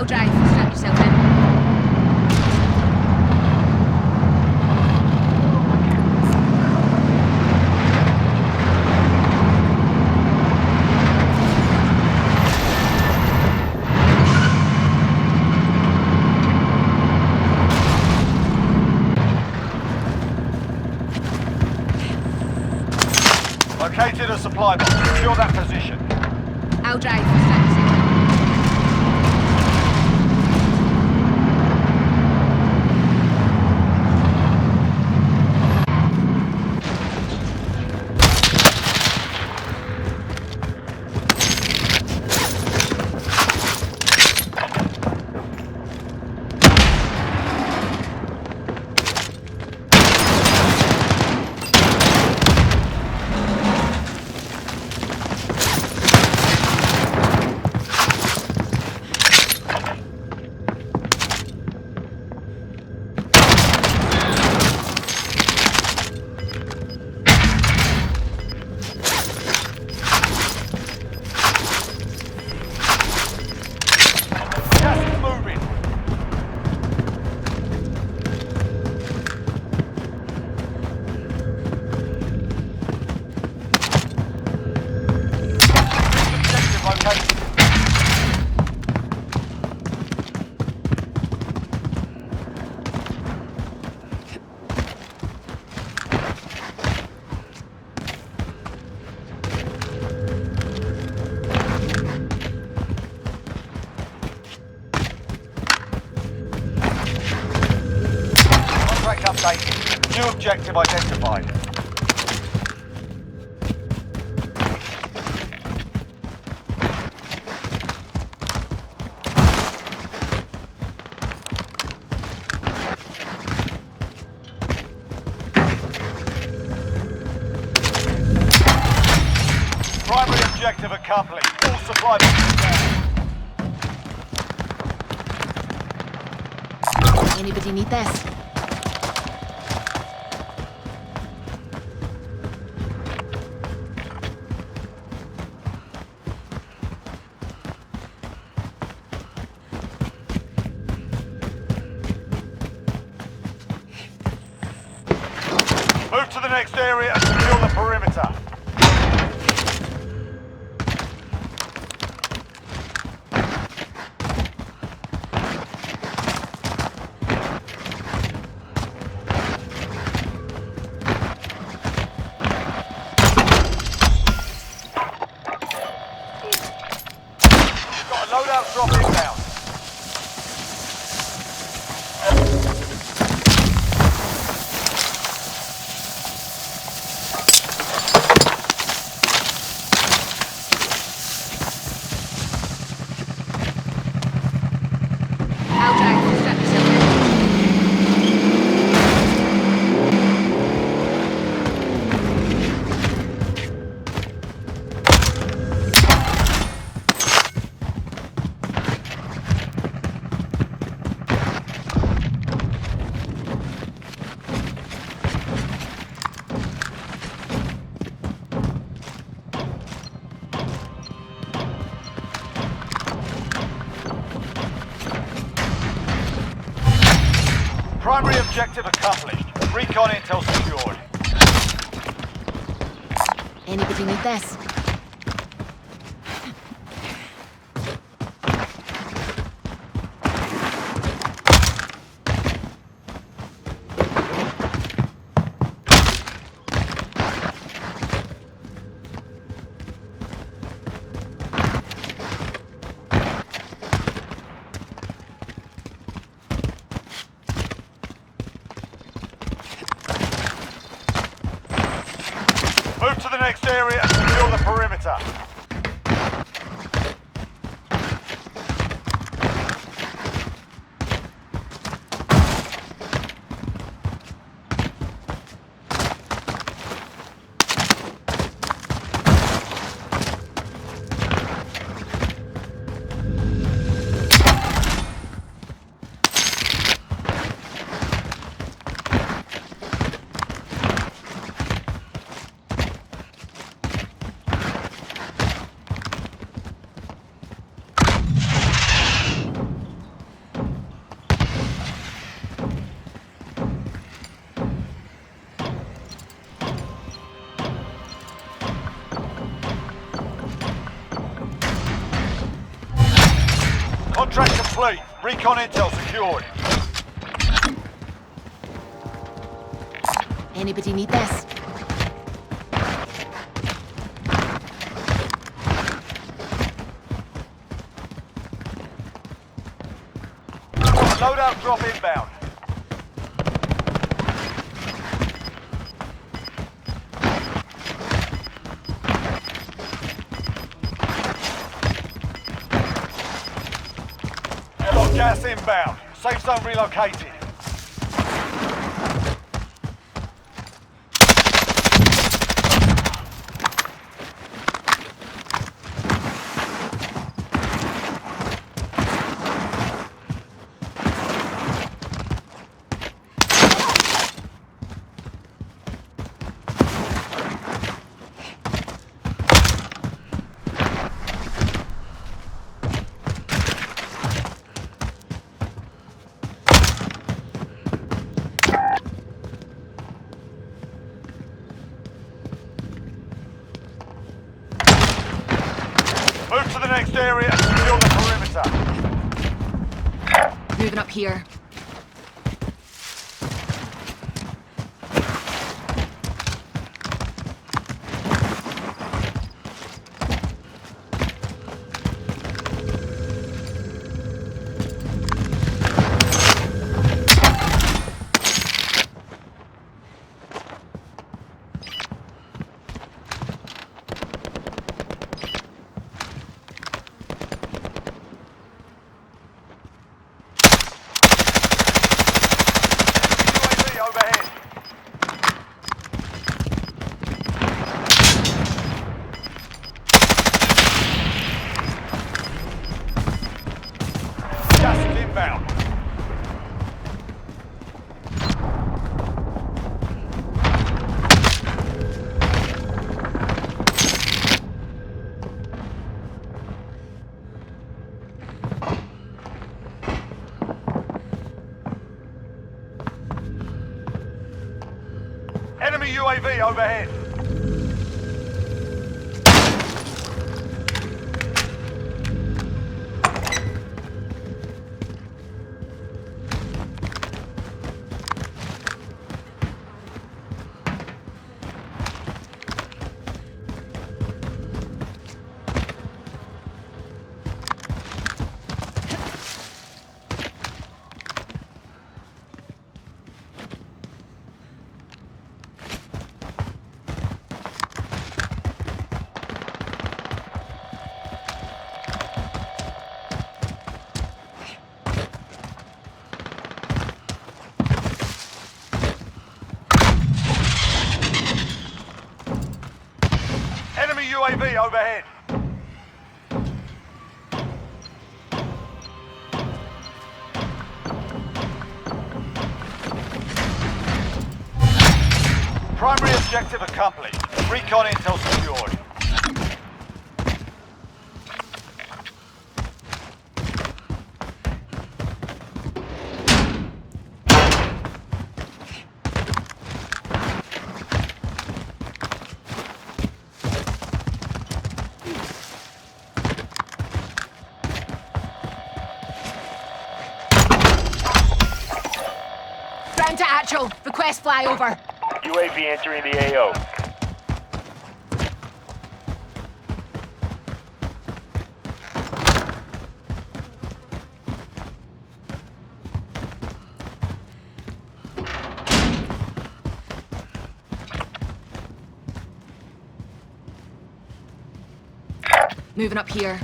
I'll drive. Strap yourself in. Located a supply box. Secure that position. I'll drive. Strap yourself in. Gas is moving. Objective located. Contract update. New objective identified. Primary objective accomplished. All supply boxes down. Anybody need this? Move to the next area and secure the perimeter. Got a loadout drop inbound. I'll drive. Strap yourself in. Primary objective accomplished. Recon intel secured. Anybody need this? Move to the next area and secure the perimeter. Contract complete. Recon intel secured. Anybody need this? Loadout drop inbound. Got gas inbound. Safe zone relocated. Move to the next area and secure the perimeter. Moving up here. UAV overhead. Gas is inbound. Enemy UAV overhead. Enemy UAV overhead. Primary objective accomplished. Recon intel secured. Ground to actual. Request flyover. UAV entering the AO. Moving up here.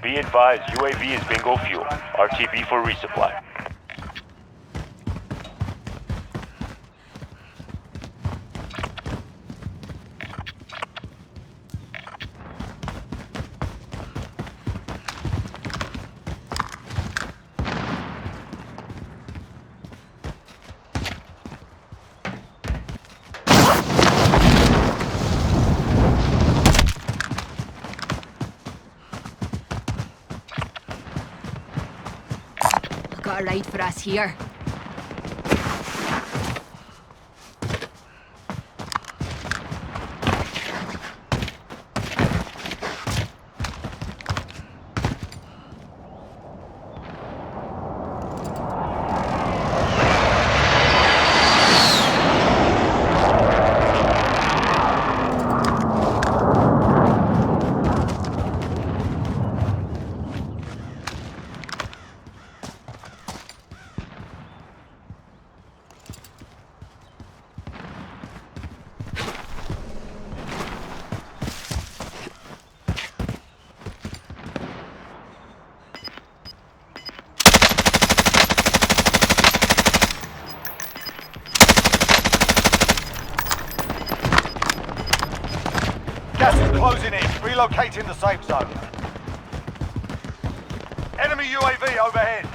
Be advised, UAV is bingo fuel. RTB for resupply. Got a ride for us here. closing in. Relocating the safe zone. Enemy UAV overhead.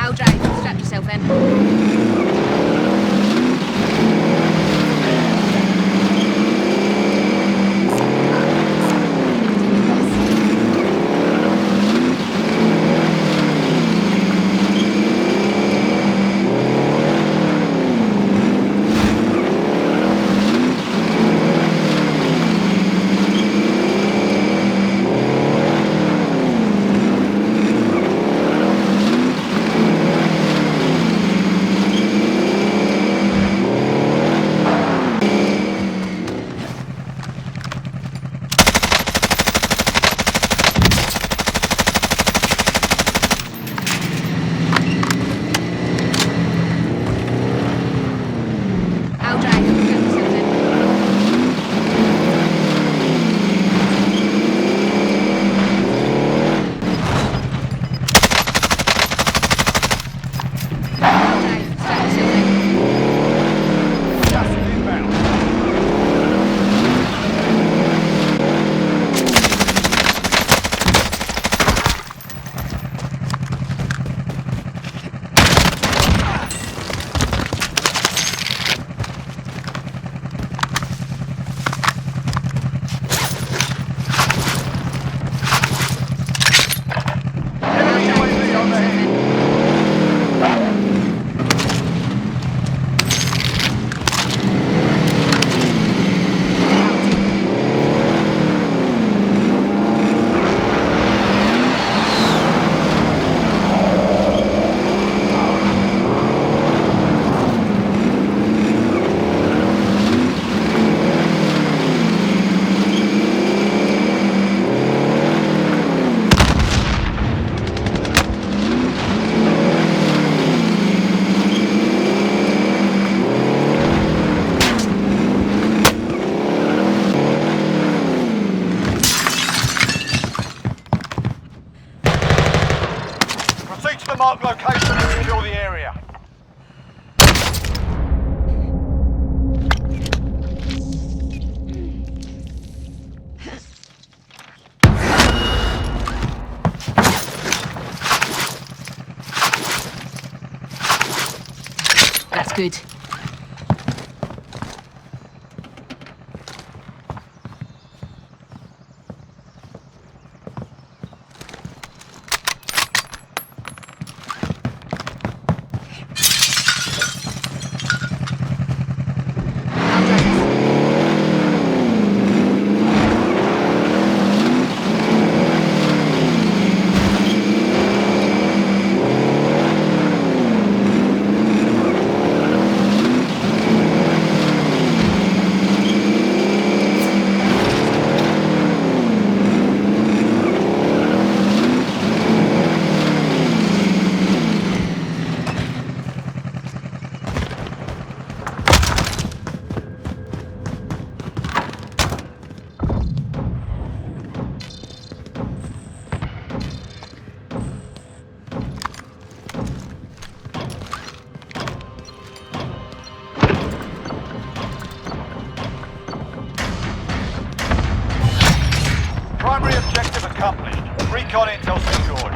I'll drive. Strap yourself in. Mark location and secure the area. That's good. Primary objective accomplished. Recon intel secured.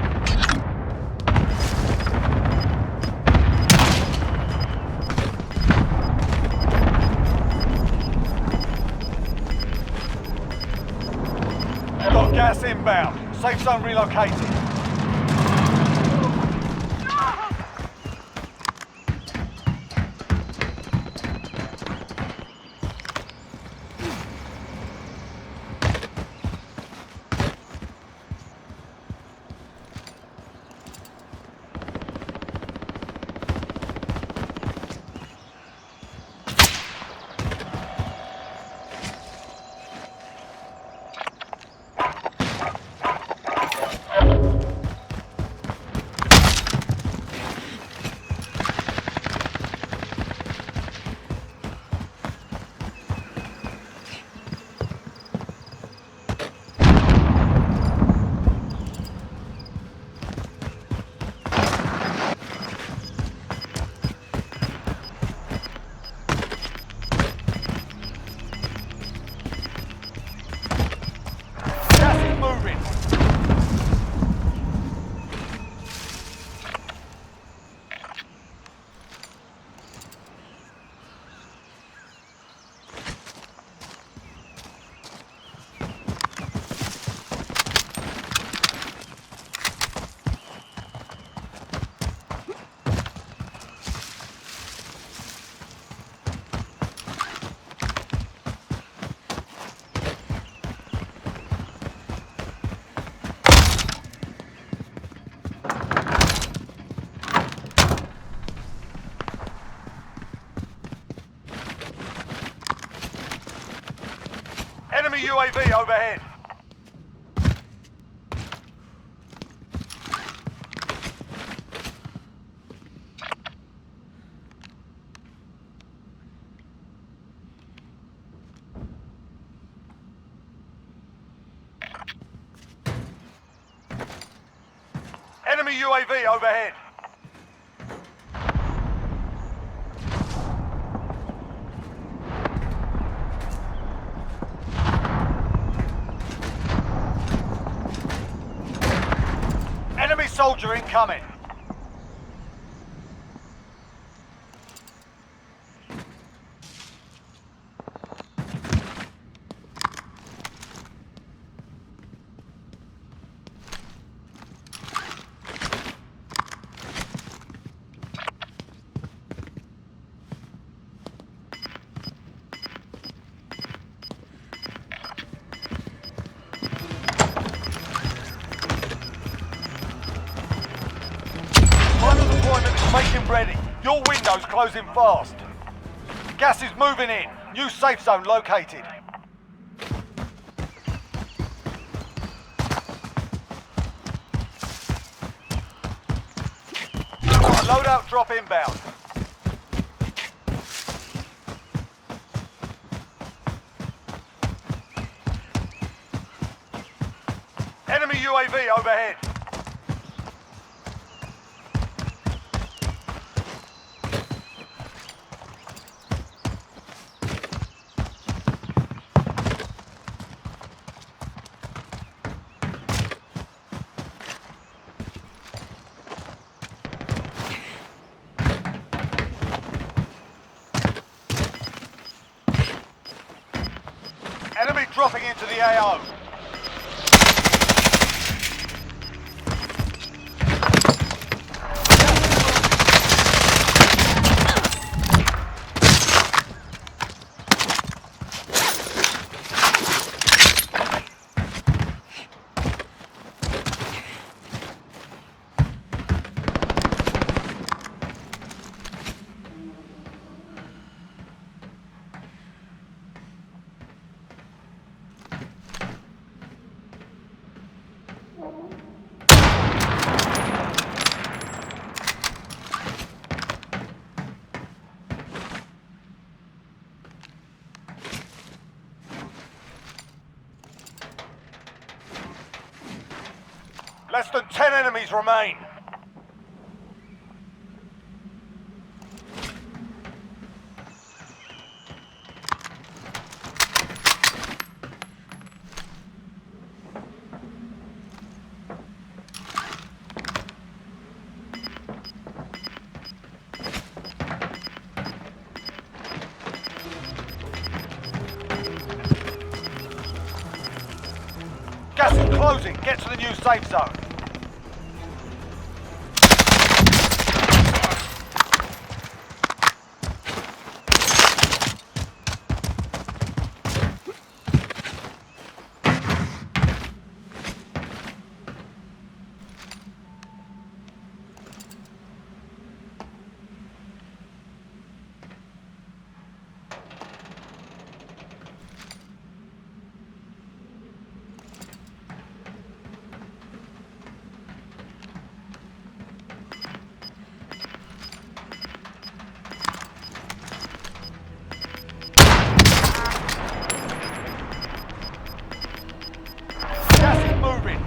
Got gas inbound. Safe zone relocated. UAV overhead. Enemy UAV overhead. Enemy soldier incoming. Final deployment is making ready. Your window's closing fast. Gas is moving in. New safe zone located. Got a loadout drop inbound. Enemy UAV overhead. Enemy dropping into the AO. Less than 10 enemies remain. Gas is closing. Get to the new safe zone. Gas is moving.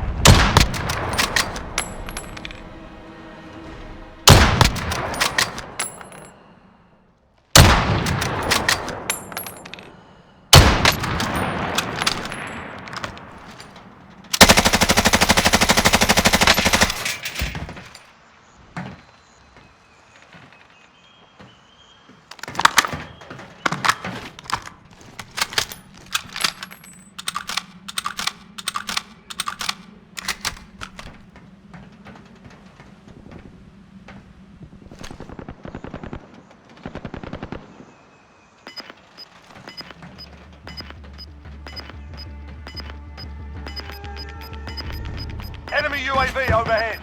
Enemy UAV overhead.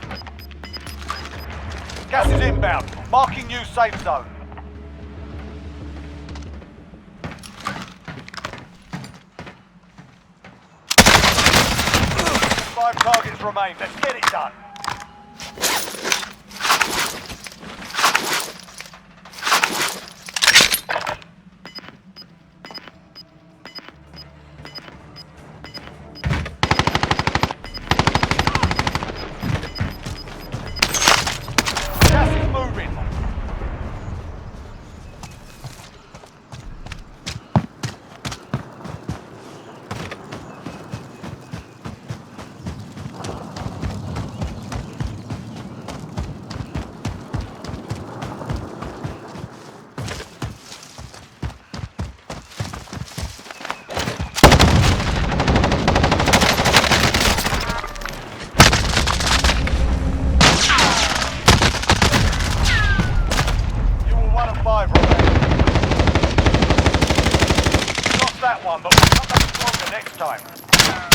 Gas is inbound. Marking new safe zone. 5 targets remain. Let's get it done. Gas is moving. You were 1 of 5 remaining. Lost that one, but we'll come back stronger next time.